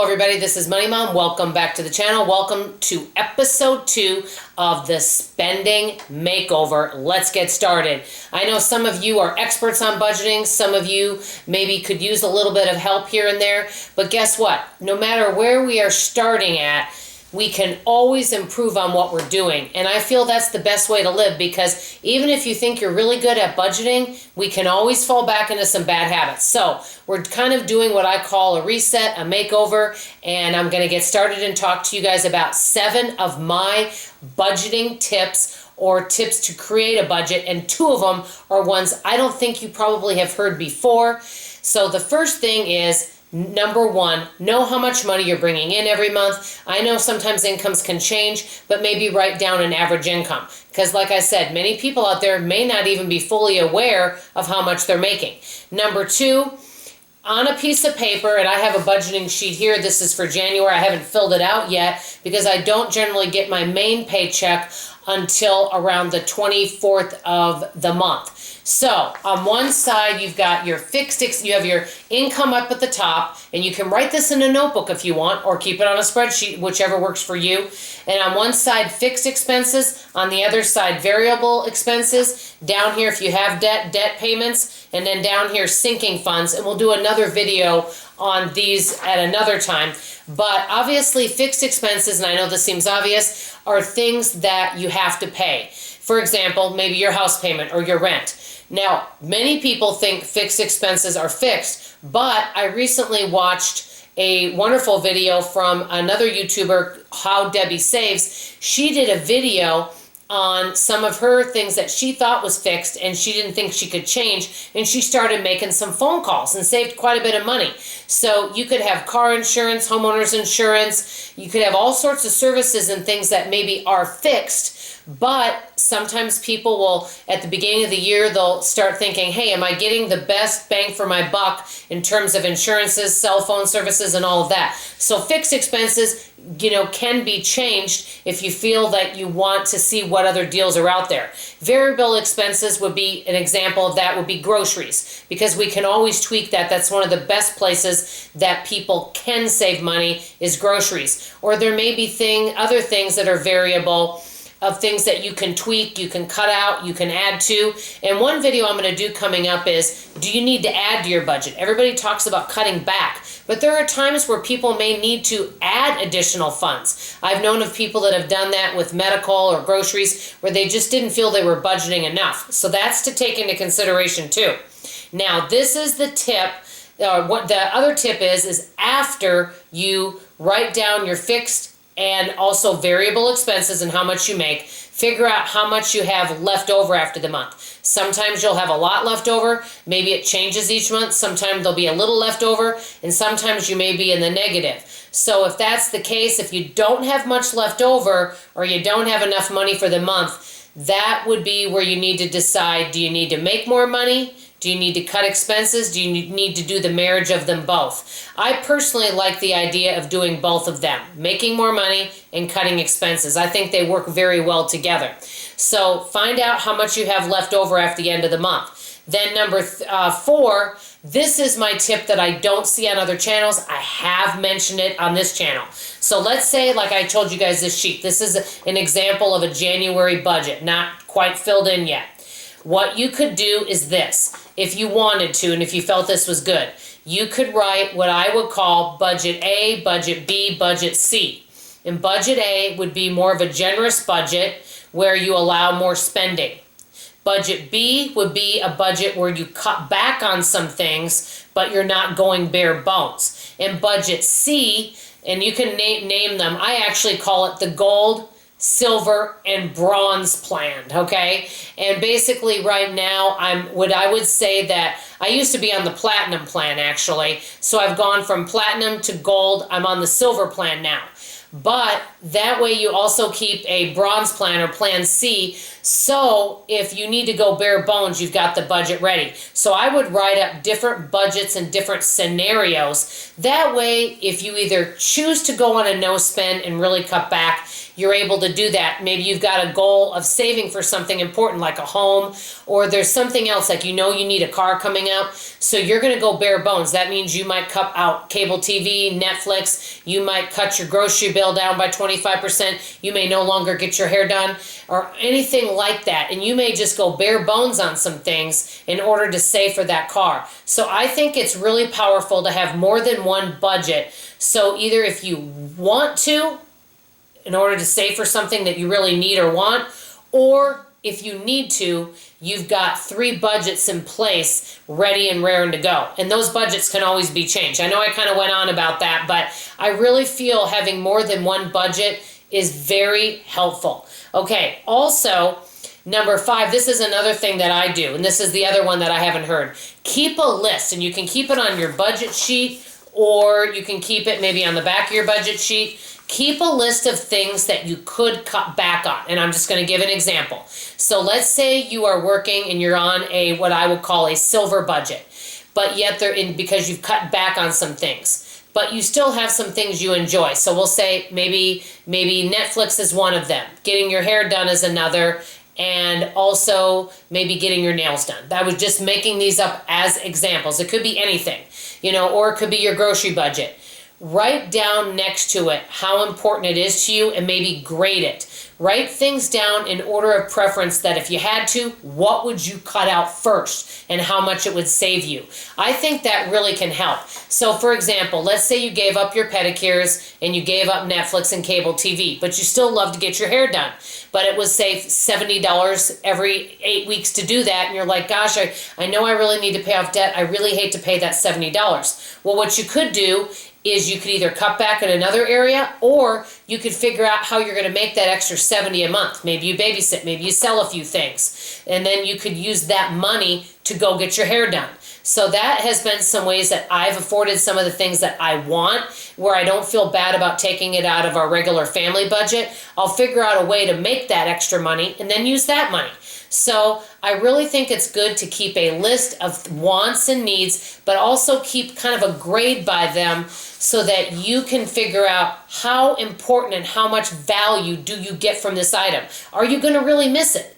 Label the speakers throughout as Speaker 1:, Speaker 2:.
Speaker 1: Hello everybody, this is Money Mom. Welcome back to the channel. Welcome to episode 2 of the spending makeover. Let's get started. I know some of you are experts on budgeting. Some of you maybe could use a little bit of help here and there. But guess what? No matter where we are starting at, we can always improve on what we're doing. And I feel that's the best way to live, because even if you think you're really good at budgeting, we can always fall back into some bad habits. So we're kind of doing what I call a reset, a makeover, and I'm going to get started and talk to you guys about 7 of my budgeting tips, or tips to create a budget, and 2 of them are ones I don't think you probably have heard before. So the first thing is, number 1, know how much money you're bringing in every month. I know sometimes incomes can change, but maybe write down an average income. Because like I said, many people out there may not even be fully aware of how much they're making. Number 2, on a piece of paper, and I have a budgeting sheet here. This is for January. I haven't filled it out yet because I don't generally get my main paycheck until around the 24th of the month. So on one side, you've got your you have your income up at the top, and you can write this in a notebook if you want, or keep it on a spreadsheet, whichever works for you. And on one side, fixed expenses. On the other side, variable expenses. Down here, if you have debt payments. And then down here, sinking funds. And we'll do another video on these at another time. But obviously, fixed expenses, and I know this seems obvious, are things that you have to pay. For example, maybe your house payment or your rent. Now, many people think fixed expenses are fixed, but I recently watched a wonderful video from another YouTuber, How Debbie Saves. She did a video on some of her things that she thought was fixed and she didn't think she could change, and she started making some phone calls and saved quite a bit of money. So you could have car insurance, homeowners insurance, you could have all sorts of services and things that maybe are fixed, but sometimes people will, at the beginning of the year, they'll start thinking, hey, am I getting the best bang for my buck in terms of insurances, cell phone services, and all of that? So fixed expenses, can be changed if you feel that you want to see what other deals are out there. Variable expenses would be an example of that, would be groceries, because we can always tweak that. That's one of the best places that people can save money, is groceries. Or there may be other things that are variable, of things that you can tweak, you can cut out, you can add to. And one video I'm going to do coming up is, do you need to add to your budget? Everybody talks about cutting back, but there are times where people may need to add additional funds. I've known of people that have done that with medical or groceries, where they just didn't feel they were budgeting enough. So that's to take into consideration too. Now, this is the tip. What the other tip is after you write down your fixed and also variable expenses and how much you make, figure out how much you have left over after the month. Sometimes you'll have a lot left over. Maybe it changes each month. Sometimes there'll be a little left over, and sometimes you may be in the negative. So if that's the case, if you don't have much left over, or you don't have enough money for the month, that would be where you need to decide, do you need to make more money? Do you need to cut expenses? Do you need to do the marriage of them both? I personally like the idea of doing both of them, making more money and cutting expenses. I think they work very well together. So find out how much you have left over after the end of the month. Then number 4, this is my tip that I don't see on other channels. I have mentioned it on this channel. So let's say, like I told you guys, this sheet. This is an example of a January budget, not quite filled in yet. What you could do is this, if you wanted to, and if you felt this was good, you could write what I would call budget A, budget B, budget C. And budget A would be more of a generous budget where you allow more spending. Budget B would be a budget where you cut back on some things, but you're not going bare bones. And budget C, and you can name them, I actually call it the gold, silver, and bronze plan, okay? And basically right now, I would say that I used to be on the platinum plan, actually. So I've gone from platinum to gold. I'm on the silver plan now. but that way you also keep a bronze plan or plan C, so if you need to go bare bones, you've got the budget ready. So I would write up different budgets and different scenarios. That way, if you either choose to go on a no spend and really cut back, you're able to do that. Maybe you've got a goal of saving for something important like a home, or there's something else like you need a car coming out, so you're going to go bare bones. That means you might cut out cable TV, Netflix, you might cut your grocery bill down by 25%, you may no longer get your hair done, or anything like that, and you may just go bare bones on some things in order to save for that car. So I think it's really powerful to have more than one budget. So either if you want to, in order to save for something that you really need or want, or if you need to, you've got 3 budgets in place ready and raring to go. And those budgets can always be changed. I know I kind of went on about that, but I really feel having more than one budget is very helpful. Okay, also, number 5, this is another thing that I do, and this is the other one that I haven't heard. Keep a list, and you can keep it on your budget sheet, or you can keep it maybe on the back of your budget sheet. Keep a list of things that you could cut back on. And I'm just going to give an example. So let's say you are working and you're on a what I would call a silver budget, but yet they're in because you've cut back on some things, but you still have some things you enjoy. So we'll say maybe Netflix is one of them. Getting your hair done is another, and also maybe getting your nails done. I was just making these up as examples. It could be anything, or it could be your grocery budget. Write down next to it how important it is to you and maybe grade it. Write things down in order of preference that if you had to, what would you cut out first and how much it would save you. I think that really can help. So for example, let's say you gave up your pedicures and you gave up Netflix and cable TV, but you still love to get your hair done. But it was, say, $70 every 8 weeks to do that, and you're like, gosh, I know I really need to pay off debt. I really hate to pay that $70. Well, what you could do is you could either cut back in another area, or you could figure out how you're going to make that extra $70 a month. Maybe you babysit, maybe you sell a few things, and then you could use that money to go get your hair done. So that has been some ways that I've afforded some of the things that I want, where I don't feel bad about taking it out of our regular family budget. I'll figure out a way to make that extra money and then use that money. So I really think it's good to keep a list of wants and needs, but also keep kind of a grade by them so that you can figure out how important and how much value do you get from this item. Are you going to really miss it?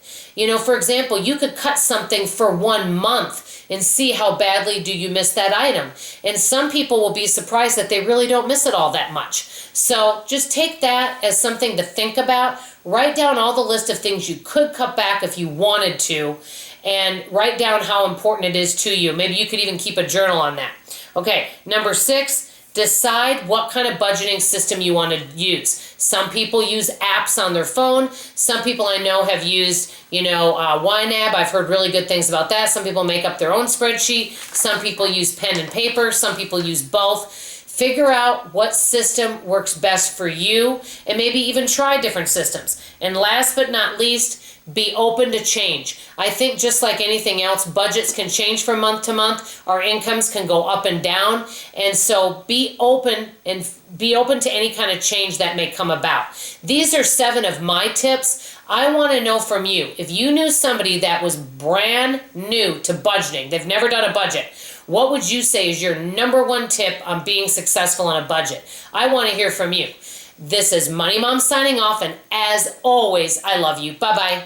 Speaker 1: For example, you could cut something for 1 month and see how badly do you miss that item. And some people will be surprised that they really don't miss it all that much. So just take that as something to think about. Write down all the list of things you could cut back if you wanted to, and write down how important it is to you. Maybe you could even keep a journal on that. Okay, number 6, decide what kind of budgeting system you want to use. Some people use apps on their phone. Some people I know have used, YNAB. I've heard really good things about that. Some people make up their own spreadsheet. Some people use pen and paper. Some people use both. Figure out what system works best for you, and maybe even try different systems. And last but not least, be open to change. I think just like anything else, budgets can change from month to month. Our incomes can go up and down. And so be open to any kind of change that may come about. These are 7 of my tips. I want to know from you, if you knew somebody that was brand new to budgeting, they've never done a budget, what would you say is your number 1 tip on being successful on a budget? I want to hear from you. This is Money Mom signing off, and as always, I love you. Bye-bye.